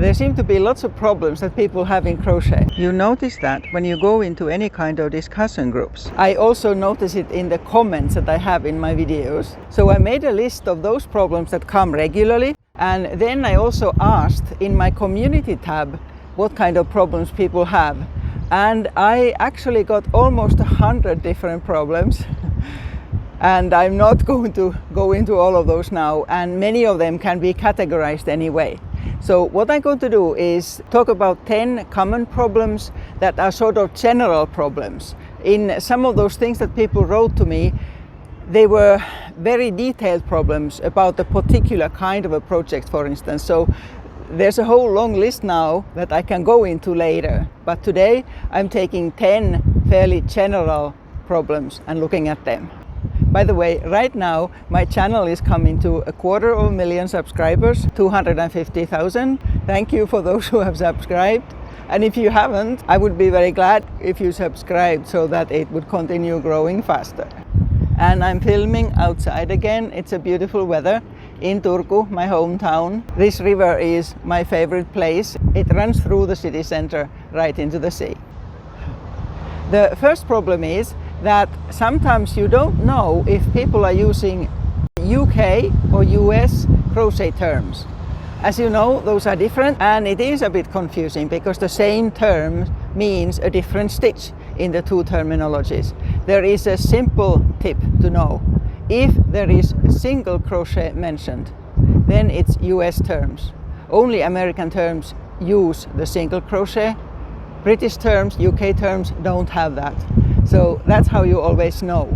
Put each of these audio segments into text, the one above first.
There seem to be lots of problems that people have in crochet. You notice that when you go into any kind of discussion groups. I also notice it in the comments that I have in my videos. So I made a list of those problems that come regularly, and then I also asked in my community tab what kind of problems people have. And I actually got almost 100 different problems. And I'm not going to go into all of those now, and many of them can be categorized anyway. So what I'm going to do is talk about 10 common problems that are sort of general problems. In some of those things that people wrote to me, they were very detailed problems about a particular kind of a project, for instance. So there's a whole long list now that I can go into later. But today I'm taking 10 fairly general problems and looking at them. By the way, right now my channel is coming to 250,000 subscribers, 250,000. Thank you for those who have subscribed. And if you haven't, I would be very glad if you subscribed so that it would continue growing faster. And I'm filming outside again. It's a beautiful weather in Turku, my hometown. This river is my favorite place. It runs through the city center right into the sea. The first problem is that sometimes you don't know if people are using UK or US crochet terms. As you know, those are different, and it is a bit confusing because the same term means a different stitch in the two terminologies. There is a simple tip to know. If there is a single crochet mentioned, then it's US terms. Only American terms use the single crochet. British terms, UK terms don't have that. So that's how you always know.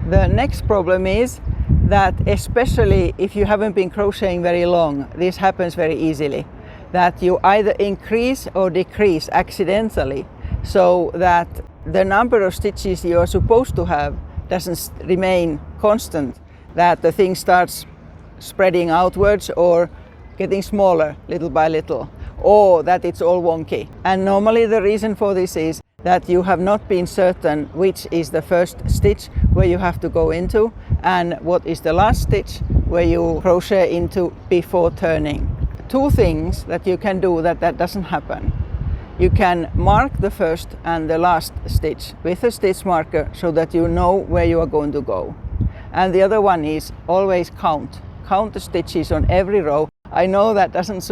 The next problem is that especially if you haven't been crocheting very long, this happens very easily. That you either increase or decrease accidentally, so that the number of stitches you are supposed to have doesn't remain constant, that the thing starts spreading outwards or getting smaller little by little, or that it's all wonky. And normally the reason for this is that you have not been certain which is the first stitch where you have to go into and what is the last stitch where you crochet into before turning. Two things that you can do that doesn't happen. You can mark the first and the last stitch with a stitch marker so that you know where you are going to go. And the other one is always count. Count the stitches on every row. I know that doesn't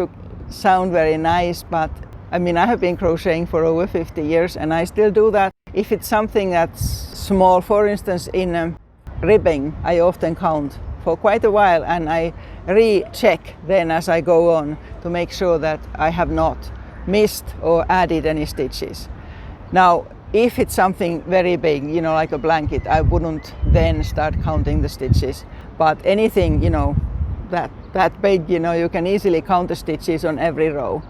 sound very nice, but I mean, I have been crocheting for over 50 years and I still do that. If it's something that's small, for instance, in ribbing, I often count for quite a while and I recheck then as I go on to make sure that I have not missed or added any stitches. Now, if it's something very big, you know, like a blanket, I wouldn't then start counting the stitches. But anything, you know, that big, you know, you can easily count the stitches on every row.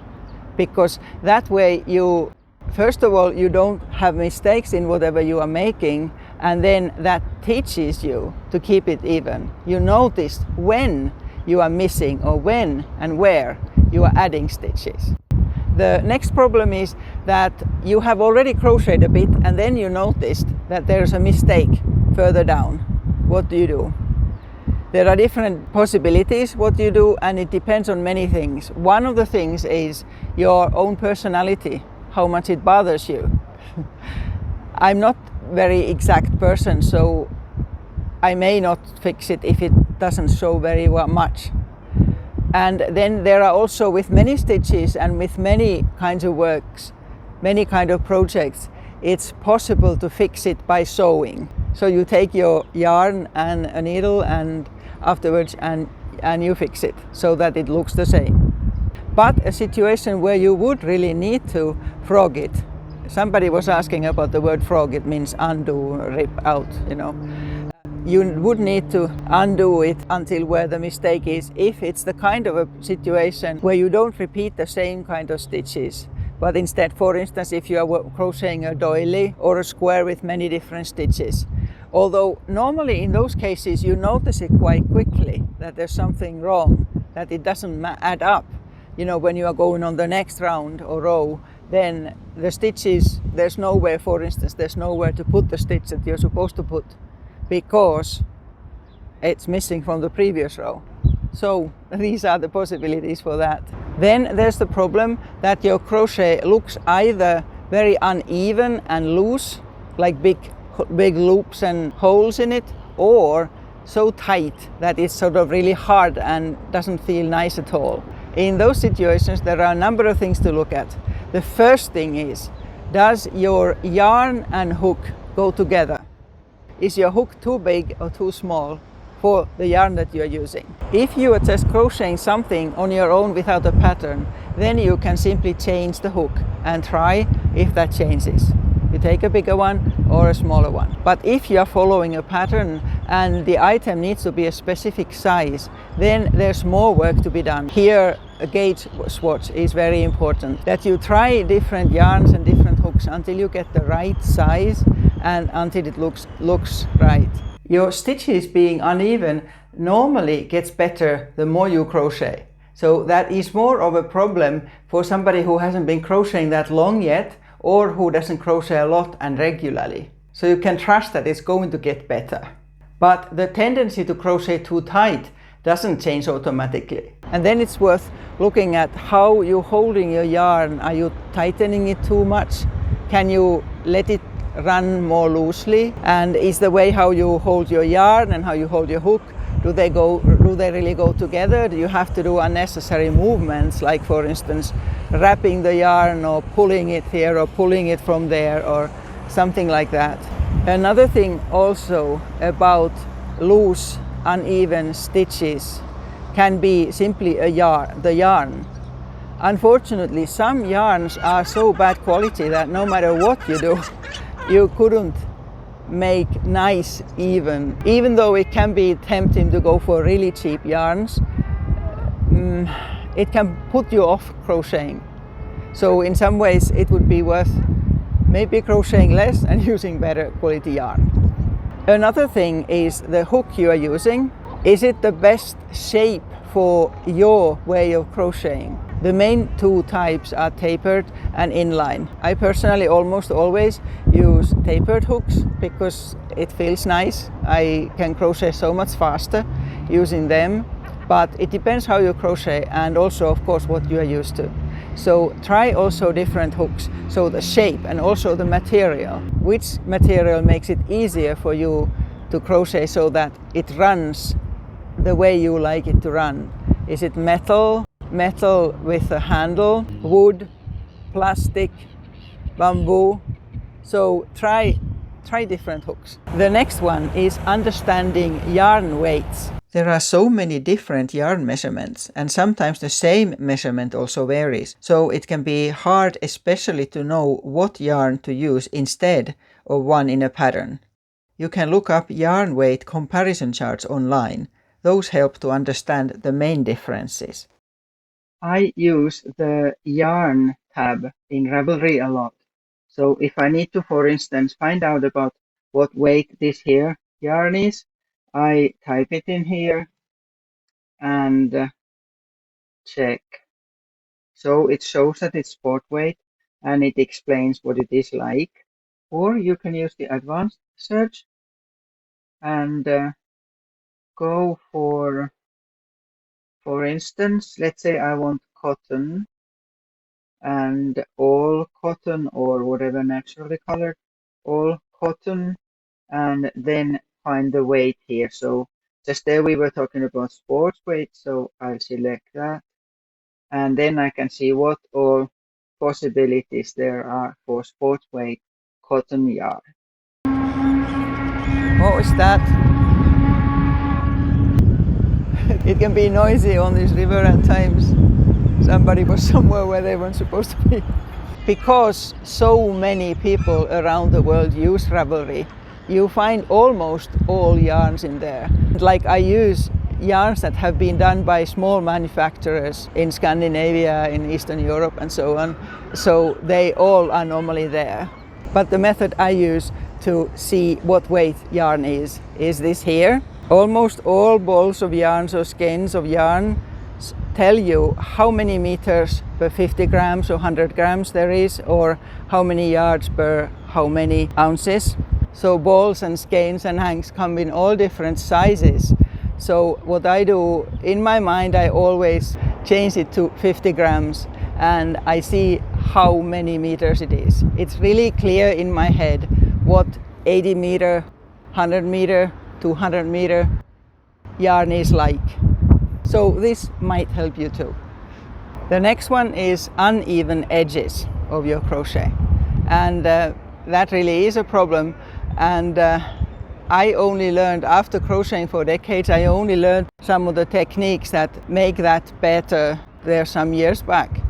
Because that way you, first of all, you don't have mistakes in whatever you are making, and then that teaches you to keep it even. You notice when you are missing or when and where you are adding stitches. The next problem is that you have already crocheted a bit and then you noticed that there's a mistake further down. What do you do? There are different possibilities what you do, and it depends on many things. One of the things is your own personality, how much it bothers you. I'm not a very exact person, so I may not fix it if it doesn't show very much. And then there are also, with many stitches and with many kinds of works, many kind of projects, it's possible to fix it by sewing. So you take your yarn and a needle and afterwards and you fix it so that it looks the same. But a situation where you would really need to frog it. Somebody was asking about the word frog. It means undo, rip out, you know. You would need to undo it until where the mistake is, if it's the kind of a situation where you don't repeat the same kind of stitches, but instead, for instance, if you are crocheting a doily or a square with many different stitches. Although normally in those cases you notice it quite quickly that there's something wrong, that it doesn't add up. You know, when you are going on the next round or row, then the stitches, there's nowhere, for instance, there's nowhere to put the stitch that you're supposed to put because it's missing from the previous row. So these are the possibilities for that. Then there's the problem that your crochet looks either very uneven and loose, like big loops and holes in it, or so tight that it's sort of really hard and doesn't feel nice at all. In those situations, there are a number of things to look at. The first thing is, does your yarn and hook go together? Is your hook too big or too small for the yarn that you are using? If you are just crocheting something on your own without a pattern, then you can simply change the hook and try if that changes. You take a bigger one or a smaller one. But if you are following a pattern and the item needs to be a specific size, then there's more work to be done. Here, a gauge swatch is very important, that you try different yarns and different hooks until you get the right size and until it looks right. Your stitches being uneven normally gets better the more you crochet. So that is more of a problem for somebody who hasn't been crocheting that long yet, or who doesn't crochet a lot and regularly. So you can trust that it's going to get better. But the tendency to crochet too tight doesn't change automatically. And then it's worth looking at how you're holding your yarn. Are you tightening it too much? Can you let it run more loosely? And is the way how you hold your yarn and how you hold your hook, do they really go together? Do you have to do unnecessary movements, like for instance wrapping the yarn or pulling it here or pulling it from there or something like that? Another thing also about loose, uneven stitches can be simply the yarn. Unfortunately, some yarns are so bad quality that no matter what you do, you couldn't make nice even though it can be tempting to go for really cheap yarns. It can put you off crocheting. So in some ways it would be worth maybe crocheting less and using better quality yarn. Another thing is the hook you are using. Is it the best shape for your way of crocheting? The main two types are tapered and inline. I personally almost always use tapered hooks because it feels nice. I can crochet so much faster using them, but it depends how you crochet and also of course what you are used to. So try also different hooks, so the shape and also the material. Which material makes it easier for you to crochet so that it runs the way you like it to run? Is it metal with a handle, wood, plastic, bamboo? So try different hooks. The next one is understanding yarn weights. There are so many different yarn measurements, and sometimes the same measurement also varies. So it can be hard especially to know what yarn to use instead of one in a pattern. You can look up yarn weight comparison charts online. Those help to understand the main differences. I use the yarn tab in Ravelry a lot. So if I need to, for instance, find out about what weight this here yarn is, I type it in here and check. So it shows that it's sport weight and it explains what it is like. Or you can use the advanced search and go for instance, let's say I want cotton and all cotton or whatever naturally colored, all cotton, and then find the weight here. So just there we were talking about sports weight, so I'll select that and then I can see what all possibilities there are for sports weight cotton yarn. What was that? It can be noisy on this river at times. Somebody was somewhere where they weren't supposed to be. Because so many people around the world use Ravelry, you find almost all yarns in there. Like I use yarns that have been done by small manufacturers in Scandinavia, in Eastern Europe and so on. So they all are normally there. But the method I use to see what weight yarn is this here. Almost all balls of yarns or skeins of yarn tell you how many meters per 50 grams or 100 grams there is, or how many yards per how many ounces. So balls and skeins and hanks come in all different sizes. So what I do, in my mind, I always change it to 50 grams and I see how many meters it is. It's really clear in my head what 80 meter, 100 meter, 200 meter yarn is like. So this might help you too. The next one is uneven edges of your crochet, and that really is a problem. And I only learned, after crocheting for decades, I only learned some of the techniques that make that better there some years back.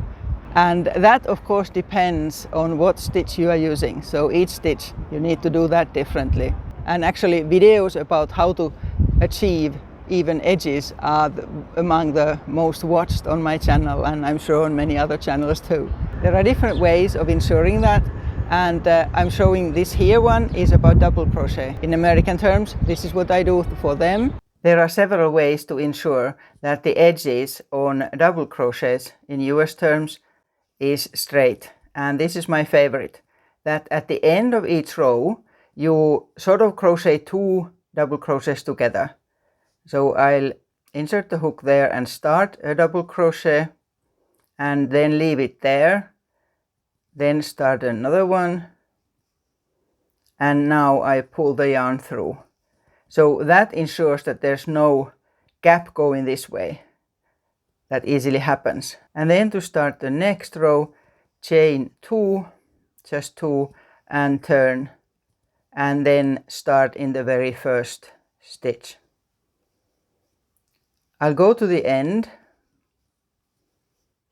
And that of course depends on what stitch you are using. So each stitch you need to do that differently. And actually videos about how to achieve even edges are among the most watched on my channel, and I'm sure on many other channels too. There are different ways of ensuring that, and I'm showing this here one is about double crochet. In American terms, this is what I do for them. There are several ways to ensure that the edges on double crochets in US terms is straight, and this is my favorite, that at the end of each row you sort of crochet 2 double crochets together. So I'll insert the hook there and start a double crochet and then leave it there, then start another one, and now I pull the yarn through. So that ensures that there's no gap going this way. That easily happens. And then to start the next row, chain 2, just 2, and turn, and then start in the very first stitch. I'll go to the end,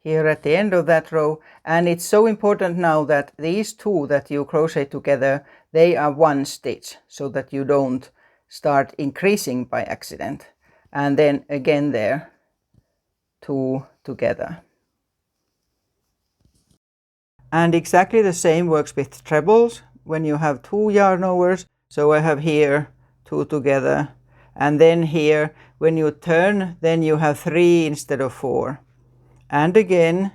here at the end of that row, and it's so important now that these 2 that you crochet together, they are one stitch, so that you don't start increasing by accident. And then again there, 2 together. And exactly the same works with trebles when you have 2 yarn overs. So I have here 2 together, and then here when you turn, then you have 3 instead of 4. And again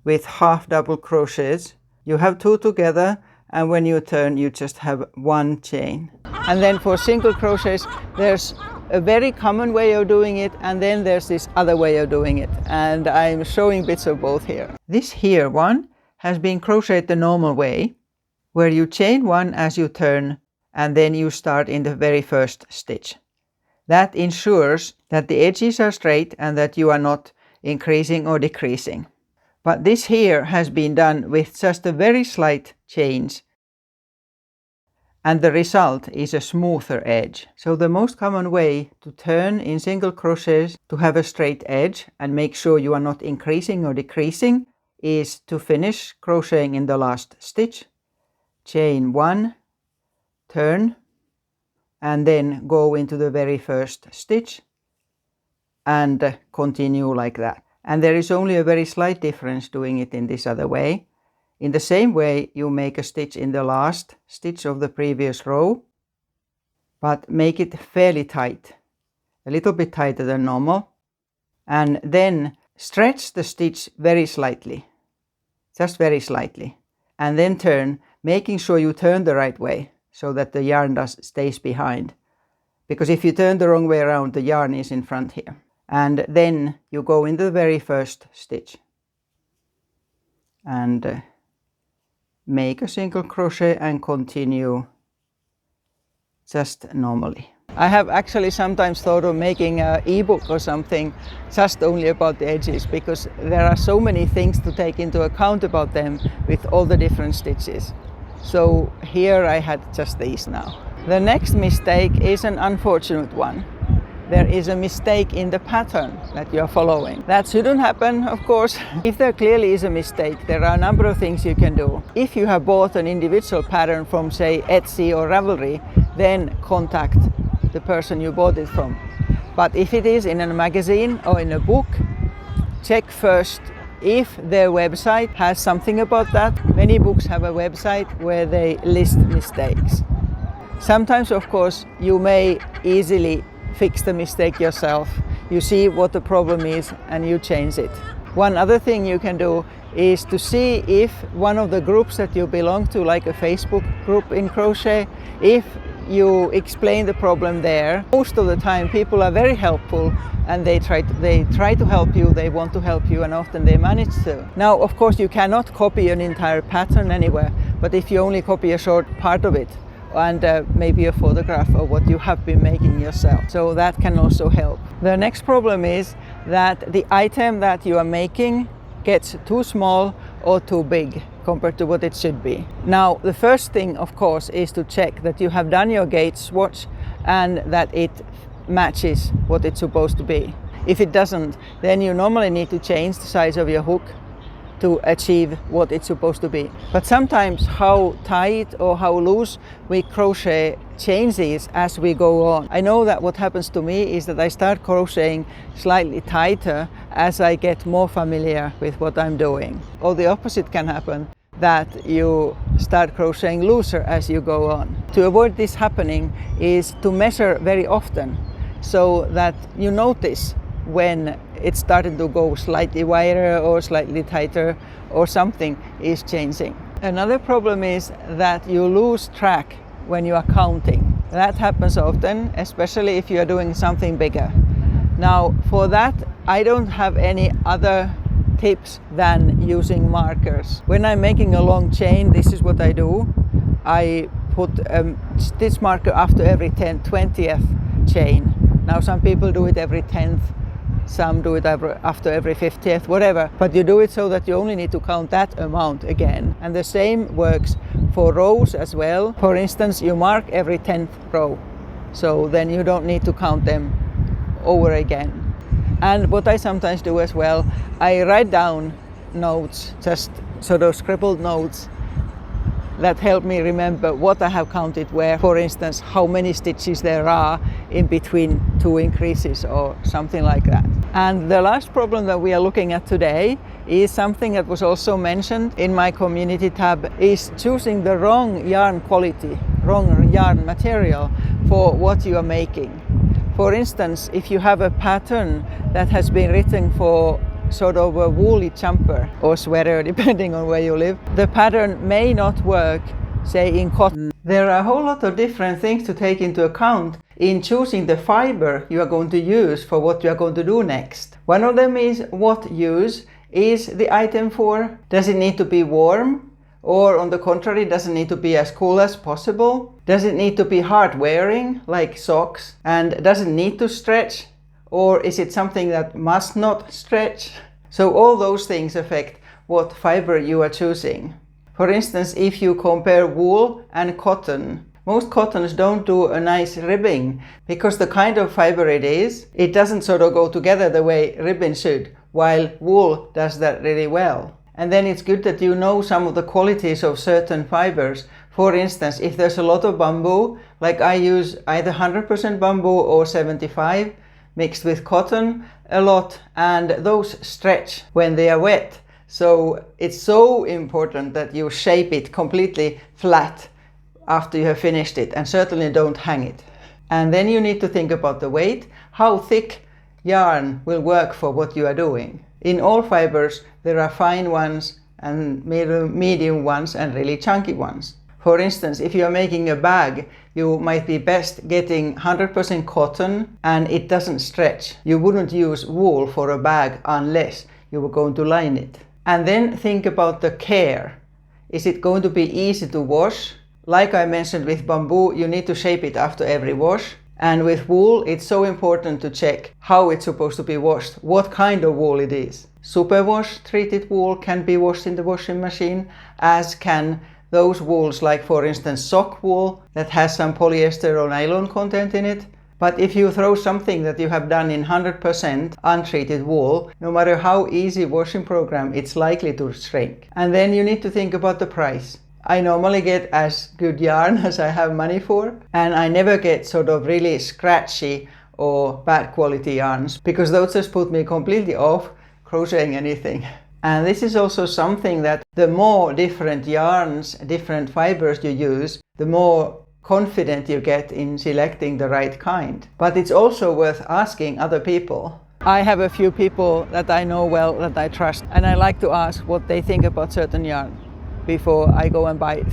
with half double crochets, you have 2 together, and when you turn you just have 1 chain. And then for single crochets there's a very common way of doing it, and then there's this other way of doing it, and I'm showing bits of both here. This here one has been crocheted the normal way, where you chain 1 as you turn and then you start in the very first stitch. That ensures that the edges are straight and that you are not increasing or decreasing. But this here has been done with just a very slight change, and the result is a smoother edge. So the most common way to turn in single crochets to have a straight edge and make sure you are not increasing or decreasing is to finish crocheting in the last stitch, chain 1, turn, and then go into the very first stitch and continue like that. And there is only a very slight difference doing it in this other way. In the same way, you make a stitch in the last stitch of the previous row, but make it fairly tight, a little bit tighter than normal, and then stretch the stitch very slightly, just very slightly, and then turn, making sure you turn the right way so that the yarn stays behind. Because if you turn the wrong way around, the yarn is in front here. And then you go into the very first stitch and make a single crochet and continue just normally. I have actually sometimes thought of making an ebook or something just only about the edges, because there are so many things to take into account about them with all the different stitches. So here I had just these now. The next mistake is an unfortunate one. There is a mistake in the pattern that you are following. That shouldn't happen, of course. If there clearly is a mistake, there are a number of things you can do. If you have bought an individual pattern from, say, Etsy or Ravelry, then contact the person you bought it from. But if it is in a magazine or in a book, check first if their website has something about that. Many books have a website where they list mistakes. Sometimes, of course, you may easily fix the mistake yourself. You see what the problem is and you change it. One other thing you can do is to see if one of the groups that you belong to, like a Facebook group in crochet, if you explain the problem there. Most of the time people are very helpful and they try to help you, they want to help you, and often they manage to. Now, of course, you cannot copy an entire pattern anywhere, but if you only copy a short part of it and maybe a photograph of what you have been making yourself, so that can also help. The next problem is that the item that you are making gets too small or too big compared to what it should be. Now, the first thing, of course, is to check that you have done your gauge swatch and that it matches what it's supposed to be. If it doesn't, then you normally need to change the size of your hook to achieve what it's supposed to be. But sometimes how tight or how loose we crochet changes as we go on. I know that what happens to me is that I start crocheting slightly tighter as I get more familiar with what I'm doing. Or the opposite can happen, that you start crocheting looser as you go on. To avoid this happening is to measure very often so that you notice when it's starting to go slightly wider or slightly tighter or something is changing. Another problem is that you lose track when you are counting. That happens often, especially if you are doing something bigger. Now, for that, I don't have any other tips than using markers. When I'm making a long chain, this is what I do. I put a stitch marker after every 20th chain. Now, some people do it every 10th, some do it after every 50th, whatever. But you do it so that you only need to count that amount again. And the same works for rows as well. For instance, you mark every 10th row. So then you don't need to count them over again. And what I sometimes do as well, I write down notes, just sort of scribbled notes that help me remember what I have counted where. For instance, how many stitches there are in between two increases or something like that. And the last problem that we are looking at today is something that was also mentioned in my community tab, is choosing the wrong yarn quality, wrong yarn material for what you are making. For instance, if you have a pattern that has been written for sort of a woolly jumper or sweater, depending on where you live, the pattern may not work, say, in cotton. There are a whole lot of different things to take into account in choosing the fiber you are going to use for what you are going to do next. One of them is what use is the item for? Does it need to be warm? Or on the contrary, does it need to be as cool as possible? Does it need to be hard wearing, like socks? And does it need to stretch? Or is it something that must not stretch? So all those things affect what fiber you are choosing. For instance, if you compare wool and cotton, most cottons don't do a nice ribbing because the kind of fiber it is, it doesn't sort of go together the way ribbon should, while wool does that really well. And then it's good that you know some of the qualities of certain fibers. For instance, if there's a lot of bamboo, like I use either 100% bamboo or 75 mixed with cotton a lot, and those stretch when they are wet. So it's so important that you shape it completely flat after you have finished it, and certainly don't hang it. And then you need to think about the weight. How thick yarn will work for what you are doing. In all fibers, there are fine ones and medium ones and really chunky ones. For instance, if you are making a bag, you might be best getting 100% cotton and it doesn't stretch. You wouldn't use wool for a bag unless you were going to line it. And then think about the care. Is it going to be easy to wash? Like I mentioned with bamboo, you need to shape it after every wash. And with wool, it's so important to check how it's supposed to be washed, what kind of wool it is. Superwash treated wool can be washed in the washing machine, as can those wools, like for instance sock wool that has some polyester or nylon content in it. But if you throw something that you have done in 100% untreated wool, no matter how easy washing program, it's likely to shrink. And then you need to think about the price. I normally get as good yarn as I have money for, and I never get sort of really scratchy or bad quality yarns, because those just put me completely off crocheting anything. And this is also something that the more different yarns, different fibers you use, the more confident you get in selecting the right kind. But it's also worth asking other people. I have a few people that I know well, that I trust, and I like to ask what they think about certain yarn before I go and buy it.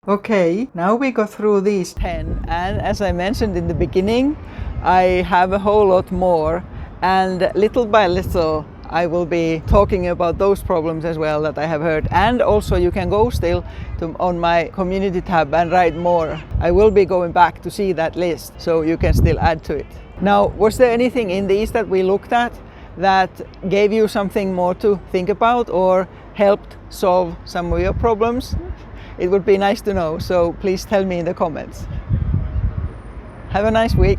Okay, now we go through these 10, and as I mentioned in the beginning, I have a whole lot more, and little by little I will be talking about those problems as well that I have heard. And also you can go still on my community tab and write more. I will be going back to see that list, so you can still add to it. Now, was there anything in these that we looked at that gave you something more to think about or helped solve some of your problems? It would be nice to know, so please tell me in the comments. Have a nice week.